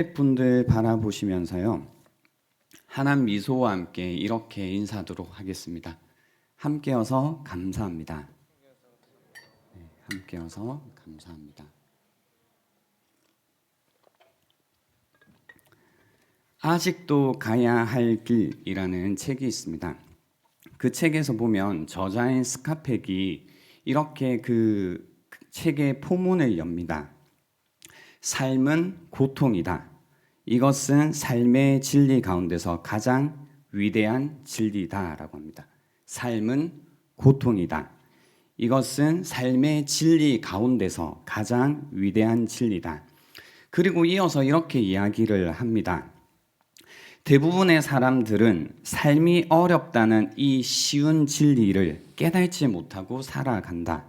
분들 바라보시면서요, 환한 미소와 함께 이렇게 인사하도록 하겠습니다. 함께여서 감사합니다. 함께여서 감사합니다. 아직도 가야 할 길이라는 책이 있습니다. 그 책에서 보면 저자인 스카펙이 이렇게 그 책의 포문을 엽니다. 삶은 고통이다. 이것은 삶의 진리 가운데서 가장 위대한 진리다라고 합니다. 삶은 고통이다. 이것은 삶의 진리 가운데서 가장 위대한 진리다. 그리고 이어서 이렇게 이야기를 합니다. 대부분의 사람들은 삶이 어렵다는 이 쉬운 진리를 깨닫지 못하고 살아간다.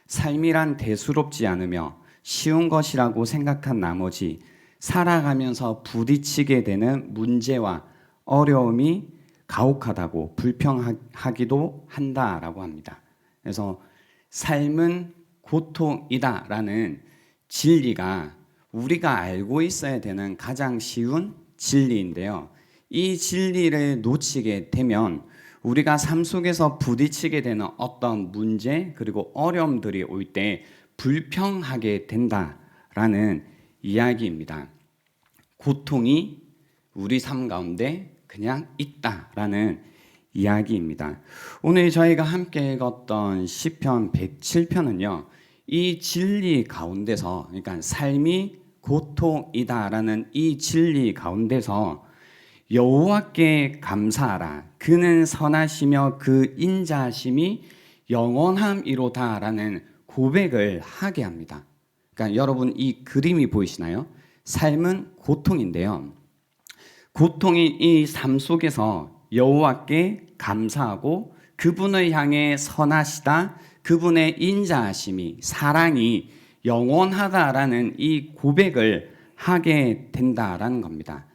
삶이란 대수롭지 않으며 쉬운 것이라고 생각한 나머지 살아가면서 부딪히게 되는 문제와 어려움이 가혹하다고 불평하기도 한다라고 합니다. 그래서 삶은 고통이다라는 진리가 우리가 알고 있어야 되는 가장 쉬운 진리인데요. 이 진리를 놓치게 되면 우리가 삶 속에서 부딪히게 되는 어떤 문제 그리고 어려움들이 올 때 불평하게 된다라는 이야기입니다. 고통이 우리 삶 가운데 그냥 있다라는 이야기입니다. 오늘 저희가 함께 읽었던 시편 107편은요. 이 진리 가운데서 그러니까 삶이 고통이다라는 이 진리 가운데서 여호와께 감사하라. 그는 선하시며 그 인자하심이 영원함이로다라는 고백을 하게 합니다. 그러니까 여러분 이 그림이 보이시나요? 삶은 고통인데요. 고통이 이 삶 속에서 여호와께 감사하고 그분을 향해 선하시다, 그분의 인자하심이 사랑이 영원하다라는 이 고백을 하게 된다라는 겁니다.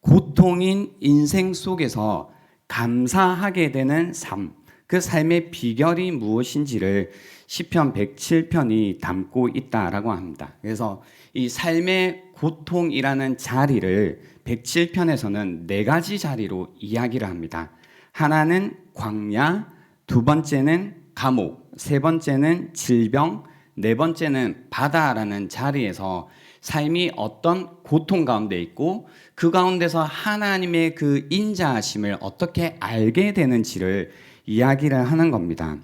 고통인 인생 속에서 감사하게 되는 삶, 그 삶의 비결이 무엇인지를 시편 107편이 담고 있다라고 합니다. 그래서 이 삶의 고통이라는 자리를 107편에서는 네 가지 자리로 이야기를 합니다. 하나는 광야, 두 번째는 감옥, 세 번째는 질병, 네 번째는 바다라는 자리에서 삶이 어떤 고통 가운데 있고 그 가운데서 하나님의 그 인자하심을 어떻게 알게 되는지를 이야기를 하는 겁니다.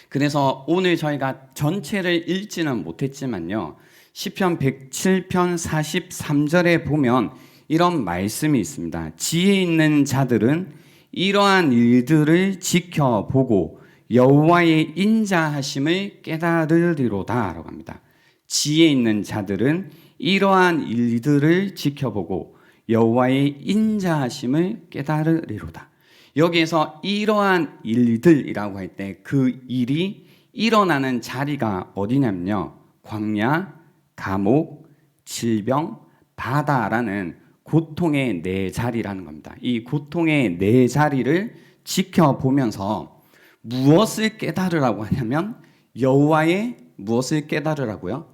그래서 오늘 저희가 전체를 읽지는 못했지만요. 시편 107편 43절에 보면 이런 말씀이 있습니다. 지혜 있는 자들은 이러한 일들을 지켜보고 여호와의 인자하심을 깨달으리로다라고 합니다. 지혜 있는 자들은 이러한 일들을 지켜보고 여호와의 인자하심을 깨달으리로다. 여기에서 이러한 일들이라고 할 때 그 일이 일어나는 자리가 어디냐면요. 광야, 감옥, 질병, 바다라는 고통의 네 자리라는 겁니다. 이 고통의 네 자리를 지켜보면서 무엇을 깨달으라고 하냐면 여호와의 무엇을 깨달으라고요?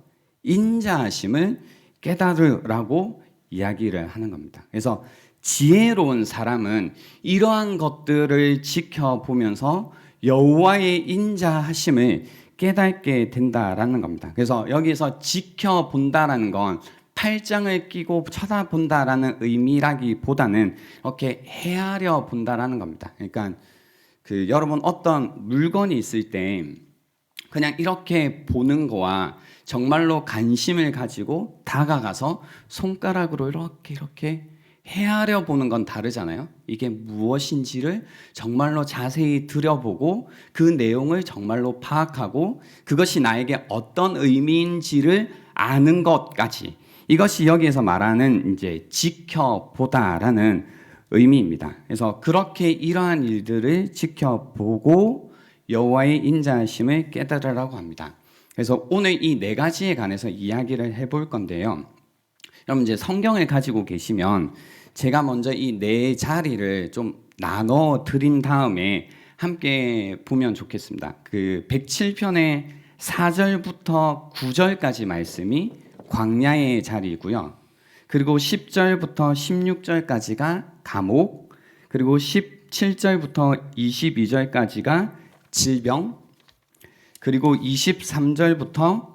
인자하심을 깨달으라고 이야기를 하는 겁니다. 그래서 지혜로운 사람은 이러한 것들을 지켜보면서 여호와의 인자하심을 깨닫게 된다라는 겁니다. 그래서 여기서 지켜본다라는 건 팔짱을 끼고 쳐다본다라는 의미라기보다는 이렇게 헤아려 본다라는 겁니다. 그러니까 여러분 어떤 물건이 있을 때 그냥 이렇게 보는 거와 정말로 관심을 가지고 다가가서 손가락으로 이렇게 헤아려 보는 건 다르잖아요. 이게 무엇인지를 정말로 자세히 들여보고 그 내용을 정말로 파악하고 그것이 나에게 어떤 의미인지를 아는 것까지, 이것이 여기에서 말하는 이제 지켜보다라는 의미입니다. 그래서 그렇게 이러한 일들을 지켜보고 여호와의 인자하심을 깨달으라고 합니다. 그래서 오늘 이 네 가지에 관해서 이야기를 해볼 건데요. 여러분 이제 성경을 가지고 계시면 제가 먼저 이 네 자리를 좀 나눠 드린 다음에 함께 보면 좋겠습니다. 그 107편의 4절부터 9절까지 말씀이 광야의 자리고요. 그리고 10절부터 16절까지가 감옥, 그리고 17절부터 22절까지가 질병, 그리고 23절부터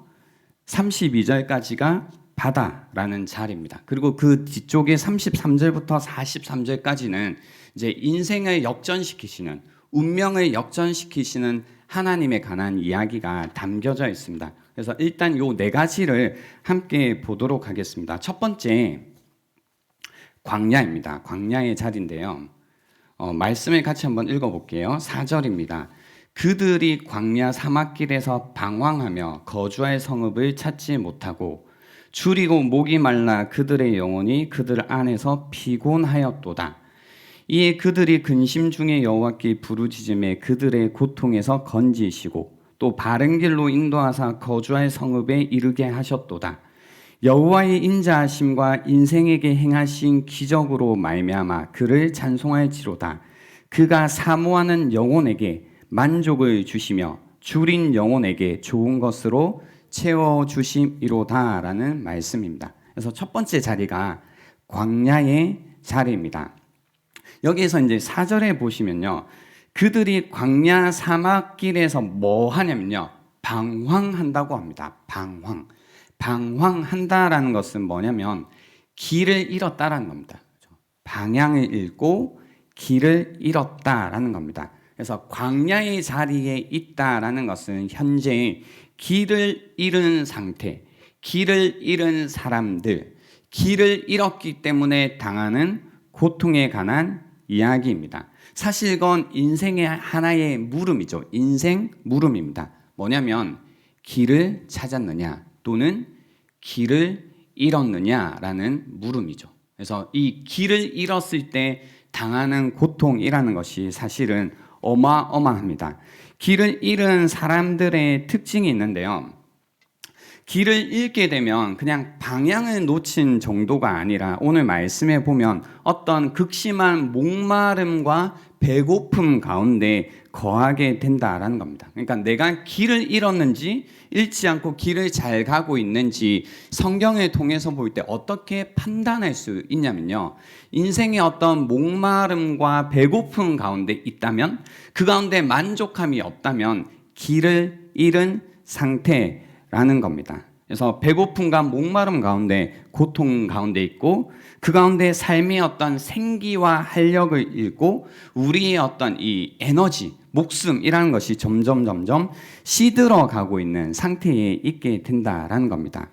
32절까지가 바다라는 자리입니다. 그리고 그 뒤쪽에 33절부터 43절까지는 이제 인생을 역전시키시는, 운명을 역전시키시는 하나님에 관한 이야기가 담겨져 있습니다. 그래서 일단 요 네 가지를 함께 보도록 하겠습니다. 첫 번째, 광야입니다. 광야의 자리인데요. 말씀을 같이 한번 읽어볼게요. 4절입니다. 그들이 광야 사막길에서 방황하며 거주할 성읍을 찾지 못하고 줄이고 목이 말라 그들의 영혼이 그들 안에서 피곤하였도다. 이에 그들이 근심 중에 여호와께 부르짖음에 그들의 고통에서 건지시고 또 바른 길로 인도하사 거주할 성읍에 이르게 하셨도다. 여호와의 인자하심과 인생에게 행하신 기적으로 말미암아 그를 찬송할지로다. 그가 사모하는 영혼에게 만족을 주시며 줄인 영혼에게 좋은 것으로 채워주심이로다 라는 말씀입니다. 그래서 첫 번째 자리가 광야의 자리입니다. 여기에서 이제 4절에 보시면요, 그들이 광야 사막길에서 뭐 하냐면요, 방황한다고 합니다. 방황한다라는 것은 뭐냐면 길을 잃었다라는 겁니다. 방향을 잃고 길을 잃었다라는 겁니다. 그래서 광야의 자리에 있다라는 것은 현재 길을 잃은 상태, 길을 잃은 사람들, 길을 잃었기 때문에 당하는 고통에 관한 이야기입니다. 사실 이건 인생의 하나의 물음이죠. 인생 물음입니다. 뭐냐면 길을 찾았느냐 또는 길을 잃었느냐라는 물음이죠. 그래서 이 길을 잃었을 때 당하는 고통이라는 것이 사실은 어마어마합니다. 길을 잃은 사람들의 특징이 있는데요. 길을 잃게 되면 그냥 방향을 놓친 정도가 아니라 오늘 말씀에 보면 어떤 극심한 목마름과 배고픔 가운데 거하게 된다라는 겁니다. 그러니까 내가 길을 잃었는지 잃지 않고 길을 잘 가고 있는지 성경을 통해서 볼 때 어떻게 판단할 수 있냐면요. 인생의 어떤 목마름과 배고픔 가운데 있다면, 그 가운데 만족함이 없다면 길을 잃은 상태라는 겁니다. 그래서 배고픔과 목마름 가운데, 고통 가운데 있고 그 가운데 삶의 어떤 생기와 활력을 잃고 우리의 어떤 이 에너지, 목숨이라는 것이 점점 시들어 가고 있는 상태에 있게 된다라는 겁니다.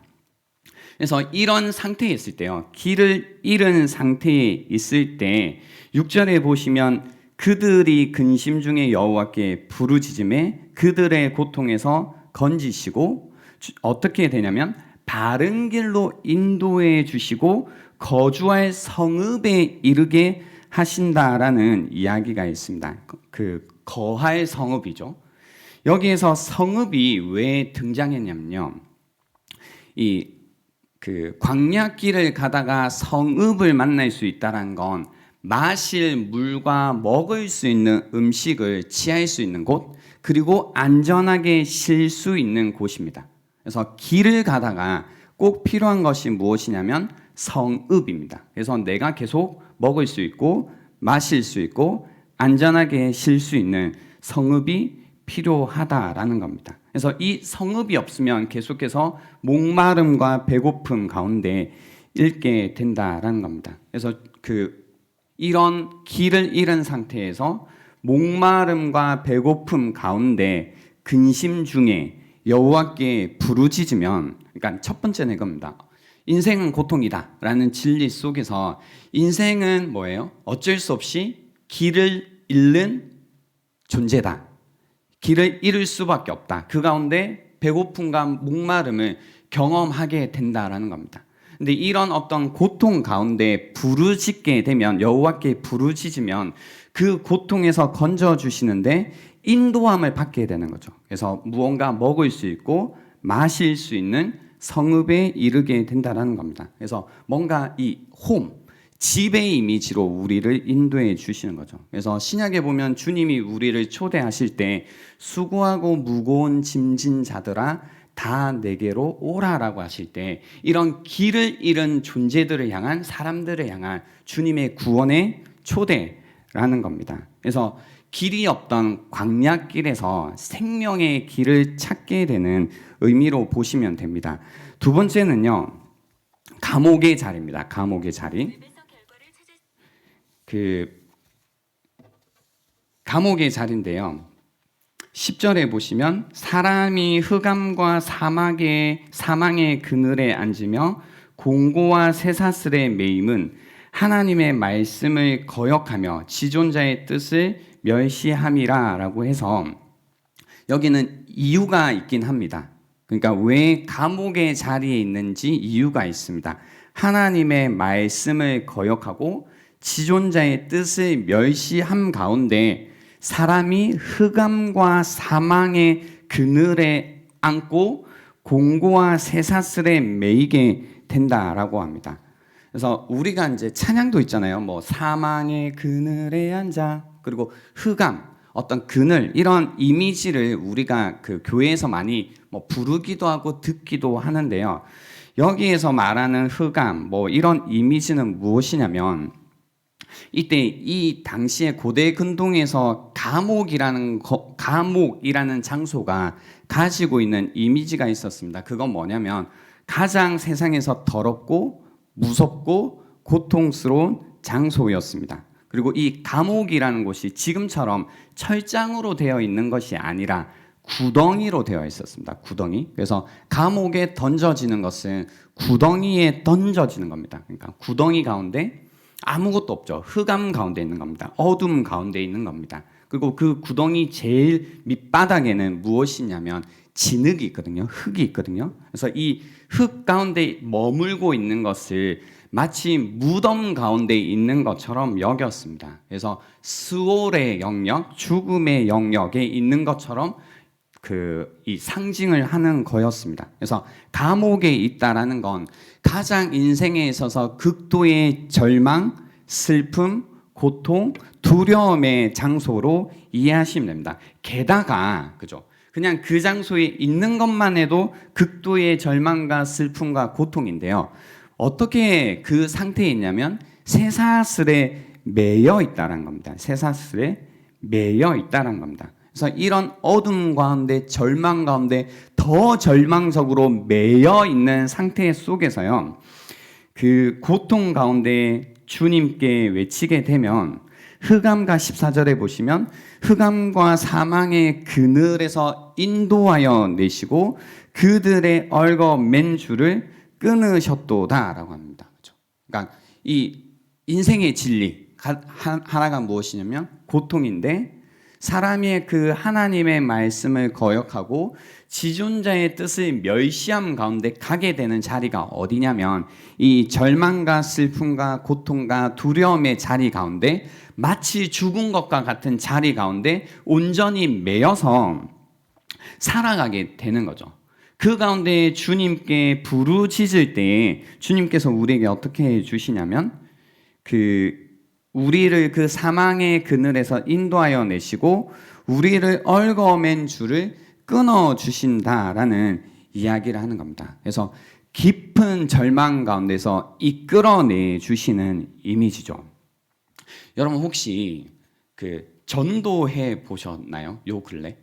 그래서 이런 상태에 있을 때요, 길을 잃은 상태에 있을 때 6절에 보시면 그들이 근심 중에 여호와께 부르짖음에 그들의 고통에서 건지시고, 어떻게 되냐면 바른 길로 인도해 주시고 거주할 성읍에 이르게 하신다라는 이야기가 있습니다. 그 거할 성읍이죠. 여기에서 성읍이 왜 등장했냐면요, 그 광야길을 가다가 성읍을 만날 수 있다는 건 마실 물과 먹을 수 있는 음식을 취할 수 있는 곳, 그리고 안전하게 쉴 수 있는 곳입니다. 그래서 길을 가다가 꼭 필요한 것이 무엇이냐면 성읍입니다. 그래서 내가 계속 먹을 수 있고 마실 수 있고 안전하게 쉴 수 있는 성읍이 필요하다라는 겁니다. 그래서 이 성읍이 없으면 계속해서 목마름과 배고픔 가운데 잃게 된다라는 겁니다. 그래서 이런 길을 잃은 상태에서 목마름과 배고픔 가운데 근심 중에 여호와께 부르짖으면, 그러니까 첫 번째는 이겁니다. 인생은 고통이다라는 진리 속에서 인생은 뭐예요? 어쩔 수 없이 길을 잃는 존재다. 길을 잃을 수밖에 없다. 그 가운데 배고픔과 목마름을 경험하게 된다라는 겁니다. 근데 이런 어떤 고통 가운데 부르짖게 되면, 여호와께 부르짖으면 그 고통에서 건져 주시는데 인도함을 받게 되는 거죠. 그래서 무언가 먹을 수 있고 마실 수 있는 성읍에 이르게 된다는 겁니다. 그래서 뭔가 이 집의 이미지로 우리를 인도해 주시는 거죠. 그래서 신약에 보면 주님이 우리를 초대하실 때 수고하고 무거운 짐진 자들아 다 내게로 오라라고 하실 때 이런 길을 잃은 존재들을 향한 사람들을 향한 주님의 구원의 초대라는 겁니다. 그래서 길이 없던 광야길에서 생명의 길을 찾게 되는 의미로 보시면 됩니다. 두 번째는요, 감옥의 자리입니다. 감옥의 자리. 감옥의 자리인데요. 10절에 보시면 사람이 흑암과 사망의 그늘에 앉으며 공고와 쇠사슬에 매임은 하나님의 말씀을 거역하며 지존자의 뜻을 멸시함이라 라고 해서 여기는 이유가 있긴 합니다. 그러니까 왜 감옥의 자리에 있는지 이유가 있습니다. 하나님의 말씀을 거역하고 지존자의 뜻을 멸시함 가운데 사람이 흑암과 사망의 그늘에 앉고 공고와 쇠사슬에 매이게 된다라고 합니다. 그래서 우리가 이제 찬양도 있잖아요. 뭐 사망의 그늘에 앉아, 그리고 흑암, 어떤 그늘, 이런 이미지를 우리가 그 교회에서 많이 뭐 부르기도 하고 듣기도 하는데요. 여기에서 말하는 흑암, 뭐 이런 이미지는 무엇이냐면 이때 이 당시에 고대 근동에서 감옥이라는 장소가 가지고 있는 이미지가 있었습니다. 그건 뭐냐면 가장 세상에서 더럽고 무섭고 고통스러운 장소였습니다. 그리고 이 감옥이라는 곳이 지금처럼 철장으로 되어 있는 것이 아니라 구덩이로 되어 있었습니다. 구덩이. 그래서 감옥에 던져지는 것은 구덩이에 던져지는 겁니다. 그러니까 구덩이 가운데 아무것도 없죠. 흑암 가운데 있는 겁니다. 어둠 가운데 있는 겁니다. 그리고 그 구덩이 제일 밑바닥에는 무엇이냐면 진흙이 있거든요. 흙이 있거든요. 그래서 이 흙 가운데 머물고 있는 것을 마치 무덤 가운데 있는 것처럼 여겼습니다. 그래서 스올의 영역, 죽음의 영역에 있는 것처럼 이 상징을 하는 거였습니다. 그래서 감옥에 있다라는 건 가장 인생에 있어서 극도의 절망, 슬픔, 고통, 두려움의 장소로 이해하시면 됩니다. 게다가 그죠? 그냥 그 장소에 있는 것만 해도 극도의 절망과 슬픔과 고통인데요. 어떻게 그 상태에 있냐면 쇠사슬에 매여 있다는 겁니다. 쇠사슬에 매여 있다는 겁니다. 그래서 이런 어둠 가운데, 절망 가운데 더 절망적으로 매여 있는 상태 속에서요, 그 고통 가운데 주님께 외치게 되면 흑암과 14절에 보시면 흑암과 사망의 그늘에서 인도하여 내시고 그들의 얽어 맨 줄을 끊으셨도다라고 합니다. 그러니까 이 인생의 진리 하나가 무엇이냐면 고통인데, 사람이 그 하나님의 말씀을 거역하고 지존자의 뜻을 멸시함 가운데 가게 되는 자리가 어디냐면 이 절망과 슬픔과 고통과 두려움의 자리 가운데, 마치 죽은 것과 같은 자리 가운데 온전히 매여서 살아가게 되는 거죠. 그 가운데 주님께 부르짖을 때에 주님께서 우리에게 어떻게 해주시냐면 우리를 그 사망의 그늘에서 인도하여 내시고 우리를 얽어맨 줄을 끊어주신다라는 이야기를 하는 겁니다. 그래서 깊은 절망 가운데서 이끌어내 주시는 이미지죠. 여러분 혹시 전도해 보셨나요? 요 근래?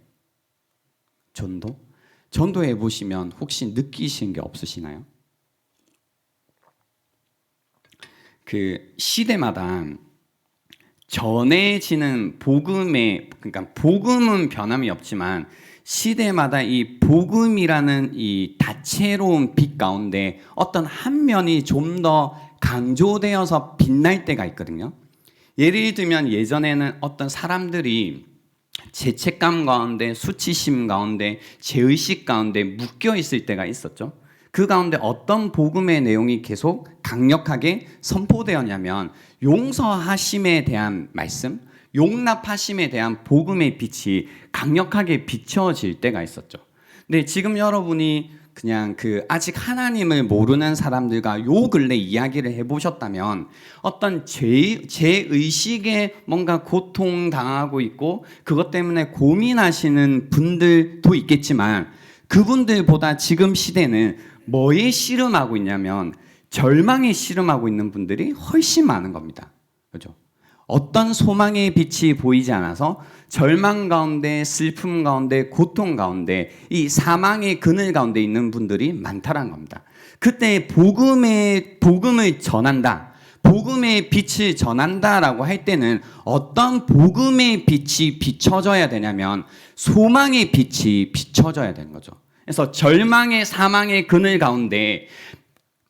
전도해 보시면 혹시 느끼신 게 없으시나요? 시대마다 전해지는 그러니까 복음은 변함이 없지만 시대마다 이 복음이라는 이 다채로운 빛 가운데 어떤 한 면이 좀 더 강조되어서 빛날 때가 있거든요. 예를 들면 예전에는 어떤 사람들이 죄책감 가운데, 수치심 가운데, 죄의식 가운데 묶여 있을 때가 있었죠. 그 가운데 어떤 복음의 내용이 계속 강력하게 선포되었냐면 용서하심에 대한 말씀, 용납하심에 대한 복음의 빛이 강력하게 비춰질 때가 있었죠. 근데 지금 여러분이 그냥 아직 하나님을 모르는 사람들과 요 근래 이야기를 해보셨다면 어떤 죄의식에 뭔가 고통당하고 있고 그것 때문에 고민하시는 분들도 있겠지만 그분들보다 지금 시대는 뭐에 씨름하고 있냐면 절망에 씨름하고 있는 분들이 훨씬 많은 겁니다. 그죠? 어떤 소망의 빛이 보이지 않아서 절망 가운데, 슬픔 가운데, 고통 가운데, 이 사망의 그늘 가운데 있는 분들이 많다는 겁니다. 그때 복음을 전한다. 복음의 빛을 전한다라고 할 때는 어떤 복음의 빛이 비춰져야 되냐면 소망의 빛이 비춰져야 되는 거죠. 그래서 절망의 사망의 그늘 가운데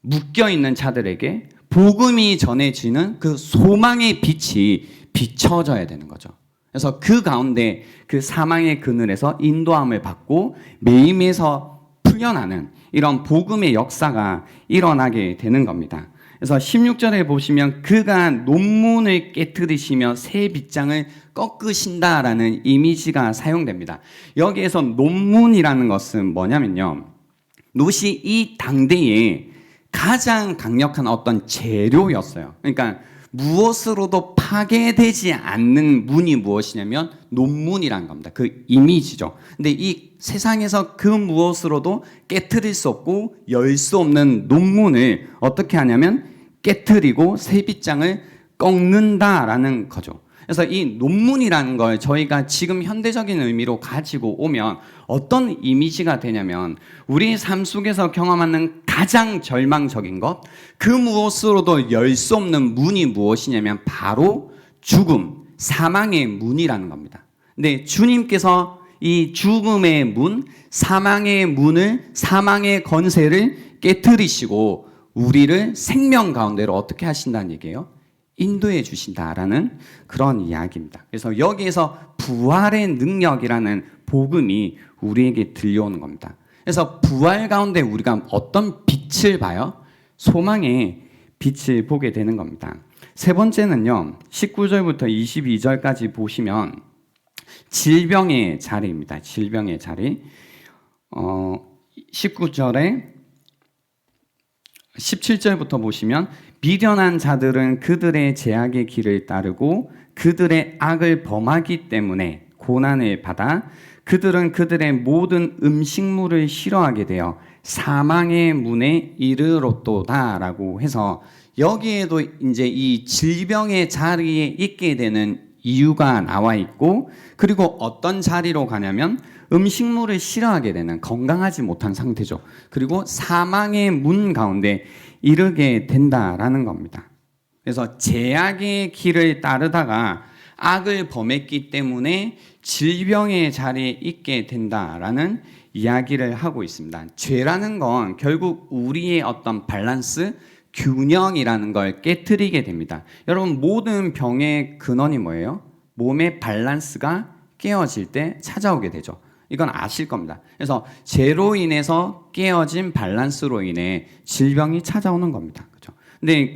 묶여 있는 자들에게 복음이 전해지는 그 소망의 빛이 비춰져야 되는 거죠. 그래서 그 가운데 그 사망의 그늘에서 인도함을 받고 매임에서 풀려나는 이런 복음의 역사가 일어나게 되는 겁니다. 그래서 16절에 보시면 그가 논문을 깨뜨리시며 새 빗장을 꺾으신다라는 이미지가 사용됩니다. 여기에서 논문이라는 것은 뭐냐면요. 놋이 이 당대에 가장 강력한 어떤 재료였어요. 그러니까 무엇으로도 파괴되지 않는 문이 무엇이냐면 논문이라는 겁니다. 그 이미지죠. 근데 이 세상에서 그 무엇으로도 깨트릴 수 없고 열 수 없는 논문을 어떻게 하냐면 깨트리고 새 빗장을 꺾는다라는 거죠. 그래서 이 논문이라는 걸 저희가 지금 현대적인 의미로 가지고 오면 어떤 이미지가 되냐면 우리 삶 속에서 경험하는 가장 절망적인 것, 그 무엇으로도 열 수 없는 문이 무엇이냐면 바로 죽음, 사망의 문이라는 겁니다. 근데 주님께서 이 죽음의 문, 사망의 문을, 사망의 권세를 깨트리시고 우리를 생명 가운데로 어떻게 하신다는 얘기예요? 인도해 주신다라는 그런 이야기입니다. 그래서 여기에서 부활의 능력이라는 복음이 우리에게 들려오는 겁니다. 그래서 부활 가운데 우리가 어떤 빛을 봐요? 소망의 빛을 보게 되는 겁니다. 세 번째는요, 19절부터 22절까지 보시면 질병의 자리입니다. 질병의 자리. 19절에 17절부터 보시면 미련한 자들은 그들의 제약의 길을 따르고 그들의 악을 범하기 때문에 고난을 받아 그들은 그들의 모든 음식물을 싫어하게 되어 사망의 문에 이르렀도다라고 해서 여기에도 이제 이 질병의 자리에 있게 되는 이유가 나와 있고 그리고 어떤 자리로 가냐면 음식물을 싫어하게 되는 건강하지 못한 상태죠. 그리고 사망의 문 가운데 이르게 된다라는 겁니다. 그래서 제약의 길을 따르다가 악을 범했기 때문에 질병의 자리에 있게 된다라는 이야기를 하고 있습니다. 죄라는 건 결국 우리의 어떤 밸런스, 균형이라는 걸 깨트리게 됩니다. 여러분 모든 병의 근원이 뭐예요? 몸의 밸런스가 깨어질 때 찾아오게 되죠. 이건 아실 겁니다. 그래서 죄로 인해서 깨어진 밸런스로 인해 질병이 찾아오는 겁니다. 그죠? 근데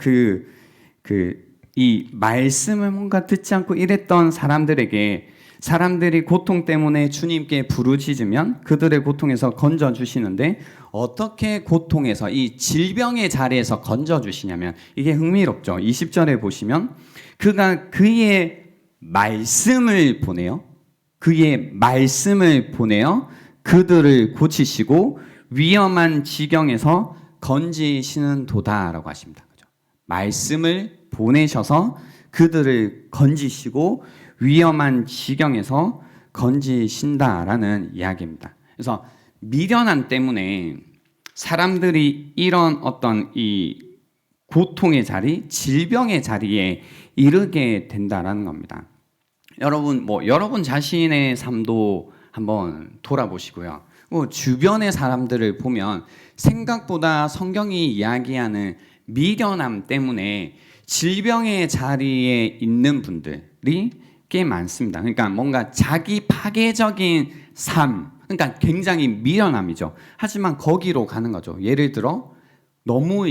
이 말씀을 뭔가 듣지 않고 이랬던 사람들에게 사람들이 고통 때문에 주님께 부르짖으면 그들의 고통에서 건져주시는데 어떻게 고통에서 이 질병의 자리에서 건져주시냐면 이게 흥미롭죠. 20절에 보시면 그가 그의 말씀을 보내요. 그의 말씀을 보내어 그들을 고치시고 위험한 지경에서 건지시는 도다라고 하십니다. 그죠? 말씀을 보내셔서 그들을 건지시고 위험한 지경에서 건지신다라는 이야기입니다. 그래서 미련함 때문에 사람들이 이런 어떤 이 고통의 자리, 질병의 자리에 이르게 된다라는 겁니다. 여러분 자신의 삶도 한번 돌아보시고요. 주변의 사람들을 보면 생각보다 성경이 이야기하는 미련함 때문에 질병의 자리에 있는 분들이 꽤 많습니다. 그러니까 뭔가 자기 파괴적인 삶, 그러니까 굉장히 미련함이죠. 하지만 거기로 가는 거죠. 예를 들어 너무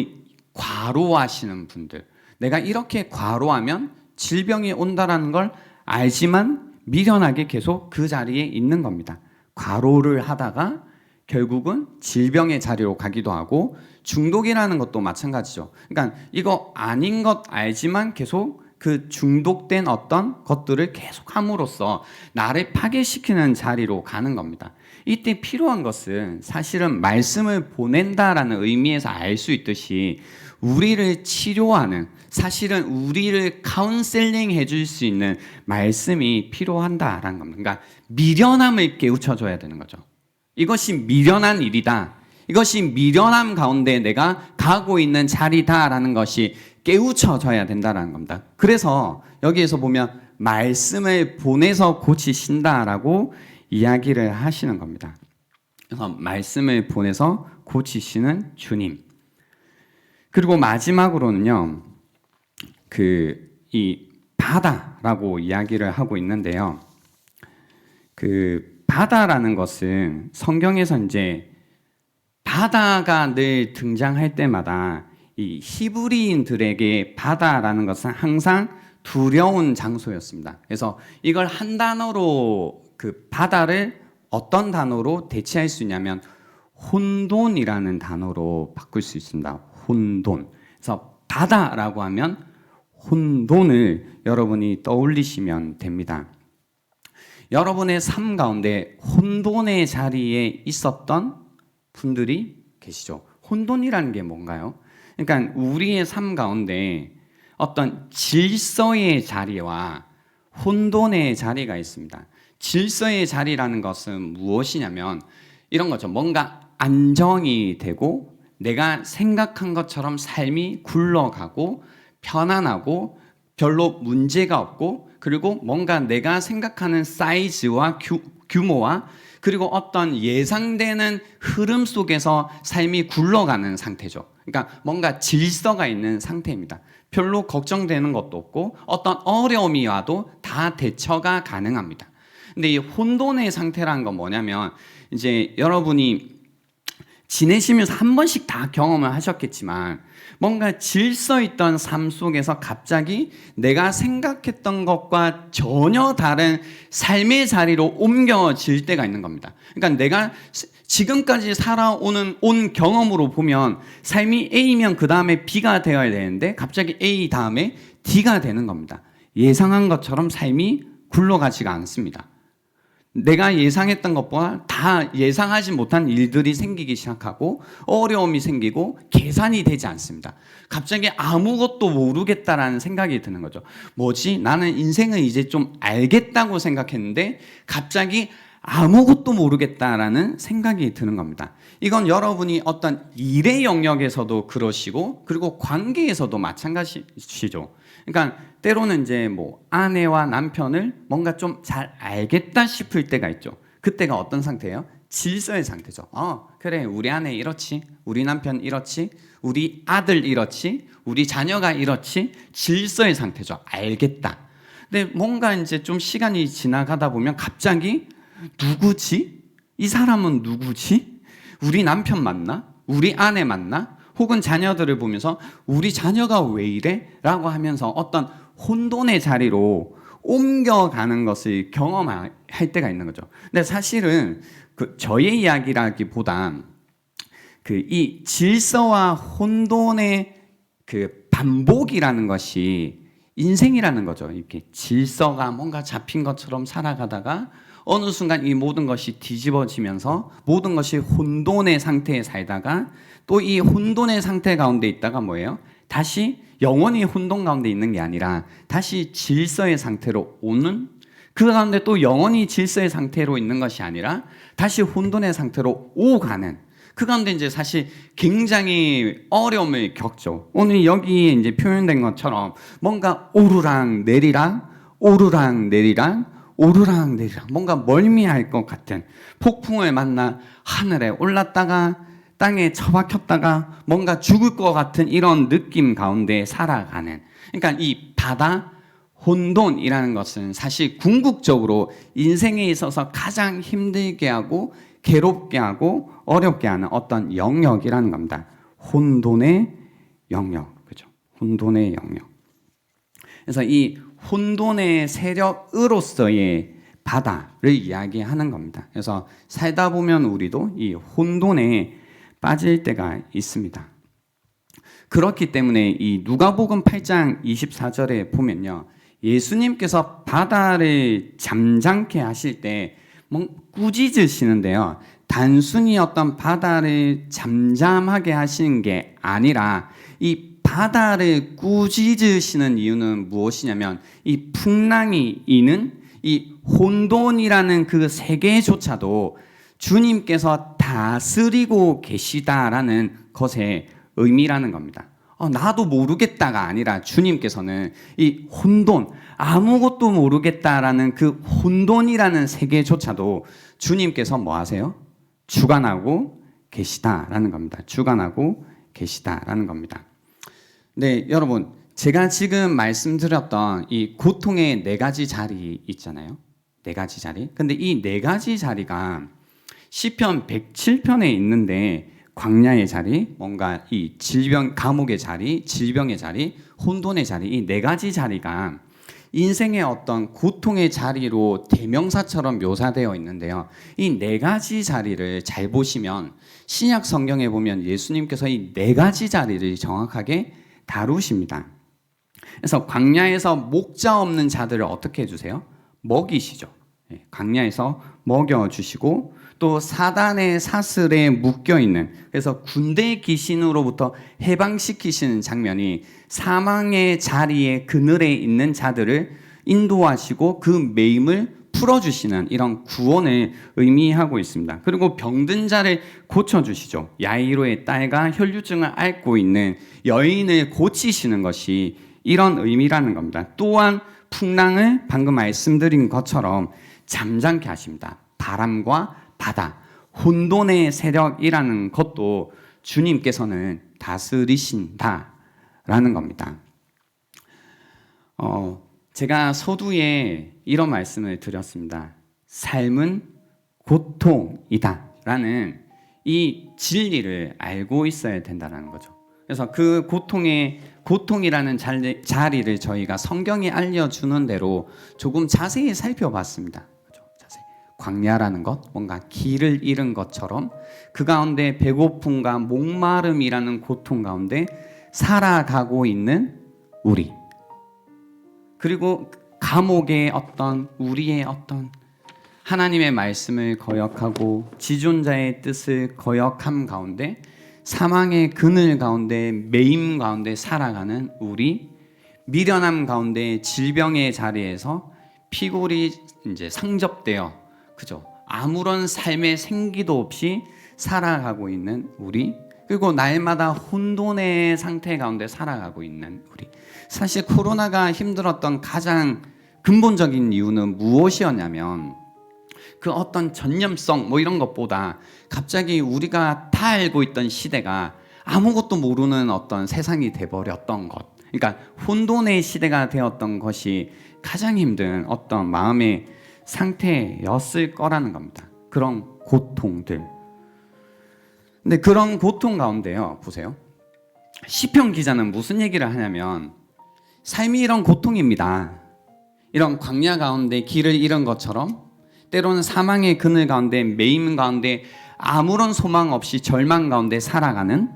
과로하시는 분들, 내가 이렇게 과로하면 질병이 온다라는 걸 알지만 미련하게 계속 그 자리에 있는 겁니다. 과로를 하다가 결국은 질병의 자리로 가기도 하고 중독이라는 것도 마찬가지죠. 그러니까 이거 아닌 것 알지만 계속 그 중독된 어떤 것들을 계속 함으로써 나를 파괴시키는 자리로 가는 겁니다. 이때 필요한 것은 사실은 말씀을 보낸다라는 의미에서 알 수 있듯이 우리를 치료하는, 사실은 우리를 카운셀링 해줄 수 있는 말씀이 필요한다라는 겁니다. 그러니까 미련함을 깨우쳐줘야 되는 거죠. 이것이 미련한 일이다, 이것이 미련함 가운데 내가 가고 있는 자리다라는 것이 깨우쳐져야 된다는 겁니다. 그래서 여기에서 보면 말씀을 보내서 고치신다라고 이야기를 하시는 겁니다. 그래서 말씀을 보내서 고치시는 주님. 그리고 마지막으로는요, 이 바다라고 이야기를 하고 있는데요. 바다라는 것은 성경에서 이제 바다가 늘 등장할 때마다 이 히브리인들에게 바다라는 것은 항상 두려운 장소였습니다. 그래서 이걸 한 단어로 바다를 어떤 단어로 대체할 수 있냐면 혼돈이라는 단어로 바꿀 수 있습니다. 혼돈. 그래서 바다라고 하면 혼돈을 여러분이 떠올리시면 됩니다. 여러분의 삶 가운데 혼돈의 자리에 있었던 분들이 계시죠. 혼돈이라는 게 뭔가요? 그러니까 우리의 삶 가운데 어떤 질서의 자리와 혼돈의 자리가 있습니다. 질서의 자리라는 것은 무엇이냐면 이런 거죠. 뭔가 안정이 되고 내가 생각한 것처럼 삶이 굴러가고 편안하고 별로 문제가 없고, 그리고 뭔가 내가 생각하는 사이즈와 규모와 그리고 어떤 예상되는 흐름 속에서 삶이 굴러가는 상태죠. 그러니까 뭔가 질서가 있는 상태입니다. 별로 걱정되는 것도 없고 어떤 어려움이 와도 다 대처가 가능합니다. 근데 이 혼돈의 상태라는 건 뭐냐면, 이제 여러분이 지내시면서 한 번씩 다 경험을 하셨겠지만 뭔가 질서 있던 삶 속에서 갑자기 내가 생각했던 것과 전혀 다른 삶의 자리로 옮겨질 때가 있는 겁니다. 그러니까 내가 지금까지 온 경험으로 보면 삶이 A면 그 다음에 B가 되어야 되는데 갑자기 A 다음에 D가 되는 겁니다. 예상한 것처럼 삶이 굴러가지가 않습니다. 내가 예상했던 것보다 다 예상하지 못한 일들이 생기기 시작하고 어려움이 생기고 계산이 되지 않습니다. 갑자기 아무것도 모르겠다라는 생각이 드는 거죠. 뭐지? 나는 인생을 이제 좀 알겠다고 생각했는데 갑자기 아무것도 모르겠다라는 생각이 드는 겁니다. 이건 여러분이 어떤 일의 영역에서도 그러시고 그리고 관계에서도 마찬가지시죠. 그러니까 때로는 이제 아내와 남편을 뭔가 좀 잘 알겠다 싶을 때가 있죠. 그때가 어떤 상태예요? 질서의 상태죠. 그래, 우리 아내 이렇지, 우리 남편 이렇지, 우리 아들 이렇지, 우리 자녀가 이렇지. 질서의 상태죠. 알겠다. 근데 뭔가 이제 좀 시간이 지나가다 보면 갑자기 누구지? 이 사람은 누구지? 우리 남편 맞나? 우리 아내 맞나? 혹은 자녀들을 보면서 우리 자녀가 왜 이래? 라고 하면서 어떤 혼돈의 자리로 옮겨가는 것을 경험할 때가 있는 거죠. 근데 사실은 저의 이야기라기보단 이 질서와 혼돈의 반복이라는 것이 인생이라는 거죠. 이렇게 질서가 뭔가 잡힌 것처럼 살아가다가 어느 순간 이 모든 것이 뒤집어지면서 모든 것이 혼돈의 상태에 살다가 또 이 혼돈의 상태 가운데 있다가 뭐예요? 다시 영원히 혼돈 가운데 있는 게 아니라 다시 질서의 상태로 오는, 그 가운데 또 영원히 질서의 상태로 있는 것이 아니라 다시 혼돈의 상태로 오가는, 그 가운데 이제 사실 굉장히 어려움을 겪죠. 오늘 여기에 이제 표현된 것처럼 뭔가 오르락 내리락, 오르락 내리락, 오르락 내리락, 뭔가 멀미할 것 같은 폭풍을 만나 하늘에 올랐다가 땅에 처박혔다가 뭔가 죽을 것 같은 이런 느낌 가운데 살아가는, 그러니까 이 바다 혼돈이라는 것은 사실 궁극적으로 인생에 있어서 가장 힘들게 하고 괴롭게 하고 어렵게 하는 어떤 영역이라는 겁니다. 혼돈의 영역, 그죠? 혼돈의 영역. 그래서 이 혼돈의 세력으로서의 바다를 이야기하는 겁니다. 그래서 살다 보면 우리도 이 혼돈에 빠질 때가 있습니다. 그렇기 때문에 이 누가복음 8장 24절에 보면요, 예수님께서 바다를 잠잠케 하실 때 꾸짖으시는데요. 단순히 어떤 바다를 잠잠하게 하시는 게 아니라 이 바다를 꾸짖으시는 이유는 무엇이냐면 이 풍랑이 이는 이 혼돈이라는 그 세계조차도 주님께서 다스리고 계시다라는 것의 의미라는 겁니다. 나도 모르겠다가 아니라 주님께서는 이 혼돈, 아무것도 모르겠다라는 그 혼돈이라는 세계조차도 주님께서 뭐 하세요? 주관하고 계시다라는 겁니다. 주관하고 계시다라는 겁니다. 네, 여러분, 제가 지금 말씀드렸던 이 고통의 4가지 자리 있잖아요. 4가지 자리. 근데 이 4가지 자리가 시편 107편에 있는데 광야의 자리, 뭔가 이 질병, 감옥의 자리, 질병의 자리, 혼돈의 자리, 이 4가지 자리가 인생의 어떤 고통의 자리로 대명사처럼 묘사되어 있는데요. 이 4가지 자리를 잘 보시면 신약 성경에 보면 예수님께서 이 4가지 자리를 정확하게 다루십니다. 그래서 광야에서 목자 없는 자들을 어떻게 해주세요? 먹이시죠. 광야에서 먹여주시고 또 사단의 사슬에 묶여있는, 그래서 군대 귀신으로부터 해방시키시는 장면이 사망의 자리에 그늘에 있는 자들을 인도하시고 그 매임을 풀어주시는 이런 구원을 의미하고 있습니다. 그리고 병든 자를 고쳐주시죠. 야이로의 딸과 혈류증을 앓고 있는 여인을 고치시는 것이 이런 의미라는 겁니다. 또한 풍랑을 방금 말씀드린 것처럼 잠잠케 하십니다. 바람과 바다, 혼돈의 세력이라는 것도 주님께서는 다스리신다라는 겁니다. 제가 서두에 이런 말씀을 드렸습니다. 삶은 고통이다라는 이 진리를 알고 있어야 된다는 거죠. 그래서 그 고통이라는 자리를 저희가 성경이 알려주는 대로 조금 자세히 살펴봤습니다. 자세히. 광야라는 것, 뭔가 길을 잃은 것처럼 그 가운데 배고픔과 목마름이라는 고통 가운데 살아가고 있는 우리, 그리고 감옥의 어떤 우리의 어떤 하나님의 말씀을 거역하고 지존자의 뜻을 거역함 가운데 사망의 그늘 가운데 매임 가운데 살아가는 우리, 미련함 가운데 질병의 자리에서 피골이 이제 상접되어 그죠? 아무런 삶의 생기도 없이 살아가고 있는 우리, 그리고 날마다 혼돈의 상태 가운데 살아가고 있는 우리. 사실 코로나가 힘들었던 가장 근본적인 이유는 무엇이었냐면 그 어떤 전념성 뭐 이런 것보다 갑자기 우리가 다 알고 있던 시대가 아무것도 모르는 어떤 세상이 돼버렸던 것, 그러니까 혼돈의 시대가 되었던 것이 가장 힘든 어떤 마음의 상태였을 거라는 겁니다. 그런 고통들. 근데 그런 고통 가운데요, 보세요. 시편 기자는 무슨 얘기를 하냐면 삶이 이런 고통입니다. 이런 광야 가운데 길을 잃은 것처럼 때로는 사망의 그늘 가운데 매임 가운데 아무런 소망 없이 절망 가운데 살아가는,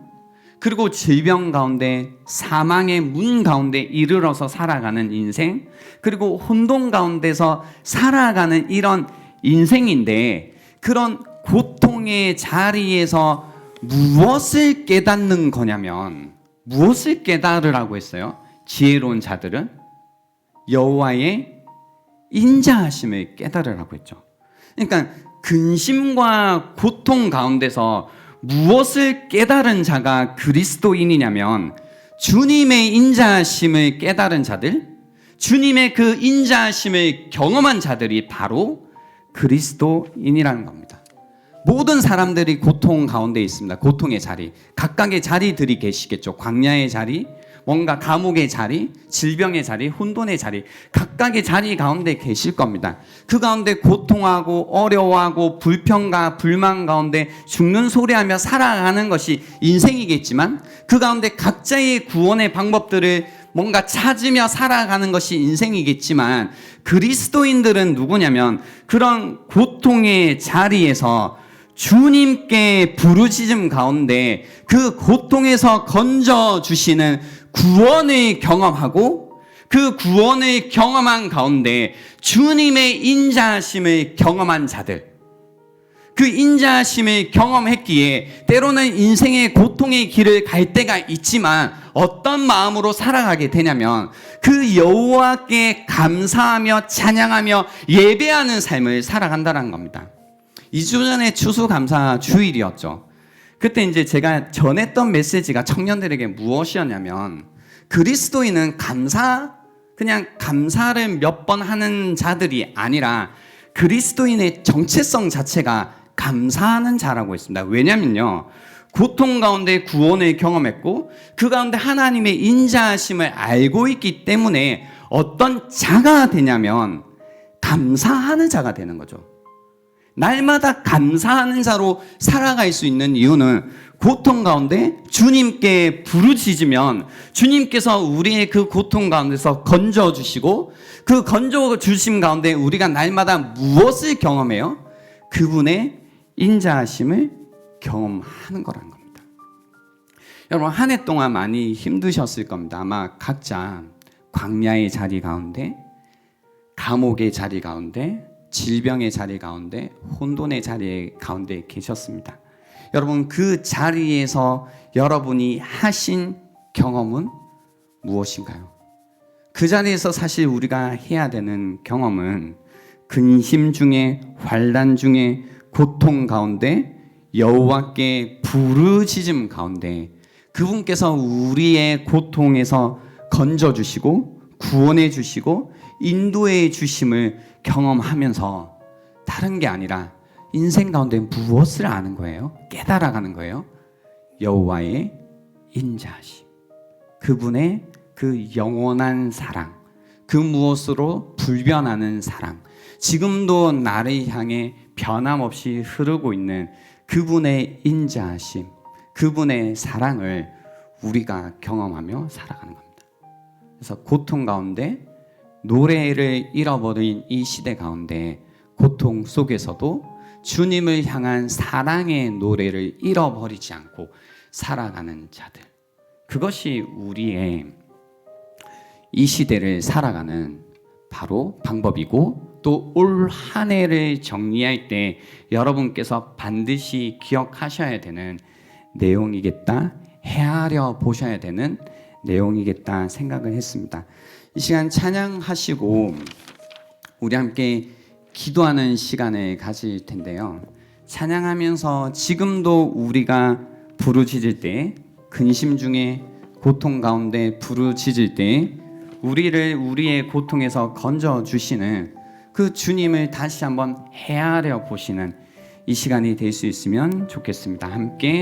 그리고 질병 가운데 사망의 문 가운데 이르러서 살아가는 인생, 그리고 혼돈 가운데서 살아가는 이런 인생인데 그런 고통의 자리에서 무엇을 깨닫는 거냐면 무엇을 깨달으라고 했어요? 지혜로운 자들은 여호와의 인자하심을 깨달으라고 했죠. 그러니까 근심과 고통 가운데서 무엇을 깨달은 자가 그리스도인이냐면 주님의 인자하심을 깨달은 자들, 주님의 그 인자하심을 경험한 자들이 바로 그리스도인이라는 겁니다. 모든 사람들이 고통 가운데 있습니다. 고통의 자리, 각각의 자리들이 계시겠죠. 광야의 자리, 뭔가 감옥의 자리, 질병의 자리, 혼돈의 자리, 각각의 자리 가운데 계실 겁니다. 그 가운데 고통하고 어려워하고 불평과 불만 가운데 죽는 소리하며 살아가는 것이 인생이겠지만 그 가운데 각자의 구원의 방법들을 뭔가 찾으며 살아가는 것이 인생이겠지만 그리스도인들은 누구냐면 그런 고통의 자리에서 주님께 부르짖음 가운데 그 고통에서 건져주시는 구원을 경험하고 그 구원을 경험한 가운데 주님의 인자하심을 경험한 자들, 그 인자하심을 경험했기에 때로는 인생의 고통의 길을 갈 때가 있지만 어떤 마음으로 살아가게 되냐면 그 여호와께 감사하며 찬양하며 예배하는 삶을 살아간다는 겁니다. 2주 전에 추수감사 주일이었죠. 그때 이제 제가 전했던 메시지가 청년들에게 무엇이었냐면 그리스도인은 그냥 감사를 몇 번 하는 자들이 아니라 그리스도인의 정체성 자체가 감사하는 자라고 했습니다. 왜냐면요, 고통 가운데 구원을 경험했고 그 가운데 하나님의 인자하심을 알고 있기 때문에 어떤 자가 되냐면 감사하는 자가 되는 거죠. 날마다 감사하는 자로 살아갈 수 있는 이유는 고통 가운데 주님께 부르짖으면 주님께서 우리의 그 고통 가운데서 건져주시고 그 건져주심 가운데 우리가 날마다 무엇을 경험해요? 그분의 인자하심을 경험하는 거라는 겁니다. 여러분, 한 해 동안 많이 힘드셨을 겁니다. 아마 각자 광야의 자리 가운데, 감옥의 자리 가운데, 질병의 자리 가운데, 혼돈의 자리 가운데 계셨습니다. 여러분, 그 자리에서 여러분이 하신 경험은 무엇인가요? 그 자리에서 사실 우리가 해야 되는 경험은 근심 중에, 환난 중에, 고통 가운데, 여호와께 부르짖음 가운데 그분께서 우리의 고통에서 건져주시고 구원해 주시고 인도해 주심을 경험하면서 다른 게 아니라 인생 가운데 무엇을 아는 거예요? 깨달아가는 거예요. 여호와의 인자하심, 그분의 그 영원한 사랑, 그 무엇으로 불변하는 사랑, 지금도 나를 향해 변함없이 흐르고 있는 그분의 인자하심, 그분의 사랑을 우리가 경험하며 살아가는 겁니다. 그래서 고통 가운데 노래를 잃어버린 이 시대 가운데 고통 속에서도 주님을 향한 사랑의 노래를 잃어버리지 않고 살아가는 자들, 그것이 우리의 이 시대를 살아가는 바로 방법이고 또 올 한 해를 정리할 때 여러분께서 반드시 기억하셔야 되는 내용이겠다, 헤아려 보셔야 되는 내용이겠다 생각을 했습니다. 이 시간 찬양하시고 우리 함께 기도하는 시간을 가질 텐데요. 찬양하면서 지금도 우리가 부르짖을 때, 근심 중에 고통 가운데 부르짖을 때 우리를 우리의 고통에서 건져 주시는 그 주님을 다시 한번 헤아려 보시는 이 시간이 될 수 있으면 좋겠습니다. 함께